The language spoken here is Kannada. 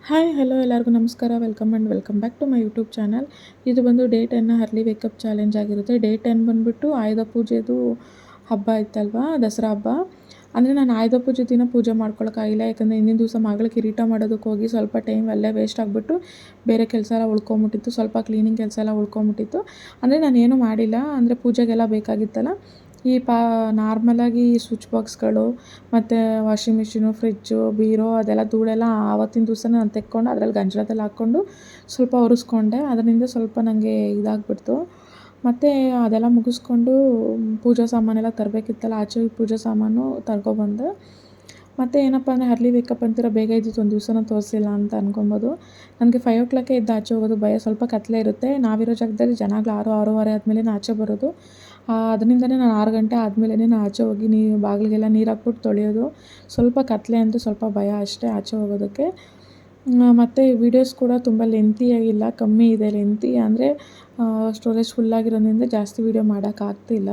ಹಾಯ್ ಹಲೋ ಎಲ್ಲರಿಗೂ ನಮಸ್ಕಾರ. Welcome back to my YouTube channel. ಇದು ಬಂದು ಡೇ 10 ಅರ್ಲಿ ವೇಕಪ್ ಚಾಲೆಂಜ್ ಆಗಿರುತ್ತೆ. ಡೇ 10 ಬಂದುಬಿಟ್ಟು ಆಯುಧ ಪೂಜೆದು ಹಬ್ಬ ಇತ್ತಲ್ವಾ, ದಸರಾ ಹಬ್ಬ. ಅಂದರೆ ನಾನು ಆಯುಧ ಪೂಜೆ ದಿನ ಪೂಜೆ ಮಾಡ್ಕೊಳಕ್ಕಾಗಿಲ್ಲ, ಯಾಕಂದರೆ ಹಿಂದಿನ ದಿವಸ ಮಗಳಿಗೆ ಕಿರೀಟ ಮಾಡೋದಕ್ಕೆ ಹೋಗಿ ಸ್ವಲ್ಪ ಟೈಮ್ ಅಲ್ಲೇ ವೇಸ್ಟ್ ಆಗಿಬಿಟ್ಟು ಬೇರೆ ಕೆಲಸ ಎಲ್ಲ ಉಳ್ಕೊಂಬಿಟ್ಟಿತ್ತು. ಸ್ವಲ್ಪ ಕ್ಲೀನಿಂಗ್ ಕೆಲಸ ಎಲ್ಲ ಉಳ್ಕೊಂಬಿಟ್ಟಿತ್ತು. ಅಂದರೆ ನಾನೇನು ಮಾಡಿಲ್ಲ, ಅಂದರೆ ಪೂಜೆಗೆಲ್ಲ ಬೇಕಾಗಿತ್ತಲ್ಲ. ಈ ನಾರ್ಮಲಾಗಿ ಸ್ವಿಚ್ ಬಾಕ್ಸ್ಗಳು ಮತ್ತು ವಾಷಿಂಗ್ ಮಿಷಿನು, ಫ್ರಿಜ್ಜು, ಬೀರೋ ಅದೆಲ್ಲ ಧೂಳೆಲ್ಲ ಆವತ್ತಿನ ದಿವಸ ನಾನು ತೆಕ್ಕೊಂಡು ಅದ್ರಲ್ಲಿ ಗಂಜಲದಲ್ಲಿ ಹಾಕ್ಕೊಂಡು ಸ್ವಲ್ಪ ಒರೆಸ್ಕೊಂಡೆ. ಅದರಿಂದ ಸ್ವಲ್ಪ ನನಗೆ ಇದಾಗ್ಬಿಡ್ತು. ಮತ್ತು ಅದೆಲ್ಲ ಮುಗಿಸ್ಕೊಂಡು ಪೂಜಾ ಸಾಮಾನೆಲ್ಲ ತರಬೇಕಿತ್ತಲ್ಲ, ಆಚೆ ಪೂಜಾ ಸಾಮಾನು ತರ್ಕೊಬಂದೆ. ಮತ್ತು ಏನಪ್ಪ ಅಂದರೆ ಅರ್ಲಿ ವೇಕಪ್ ಅಂತೀರ, ಬೇಗ ಇದ್ದಿದ್ದು ಒಂದು ದಿವಸನೂ ತೋರಿಸಿಲ್ಲ ಅಂತ ಅನ್ಕೊಬೋದು. ನನಗೆ 5 o'clock ಎದ್ದು ಆಚೆ ಹೋಗೋದು ಭಯ, ಸ್ವಲ್ಪ ಕತ್ತಲೆ ಇರುತ್ತೆ. ನಾವಿರೋ ಜಾಗದಲ್ಲಿ ಜನಗಳು 6-6:15 ಆದಮೇಲೆ ಆಚೆ ಬರೋದು. ಅದರಿಂದನೇ ನಾನು 6 ಗಂಟೆ ಆದಮೇಲೆ ನಾನು ಆಚೆ ಹೋಗಿ ಬಾಗಿಲಿಗೆಲ್ಲ ನೀರು ಹಾಕ್ಬಿಟ್ಟು ತೊಳೆಯೋದು. ಸ್ವಲ್ಪ ಕತ್ತಲೆ ಅಂತೂ ಸ್ವಲ್ಪ ಭಯ ಅಷ್ಟೇ ಆಚೆ ಹೋಗೋದಕ್ಕೆ. ಮತ್ತು ವೀಡಿಯೋಸ್ ಕೂಡ ತುಂಬ ಲೆಂತಿಯಾಗಿಲ್ಲ, ಕಮ್ಮಿ ಇದೆ ಲೆಂತಿ. ಅಂದರೆ ಸ್ಟೋರೇಜ್ ಫುಲ್ಲಾಗಿರೋದ್ರಿಂದ ಜಾಸ್ತಿ ವೀಡಿಯೋ ಮಾಡೋಕ್ಕಾಗ್ತಿಲ್ಲ.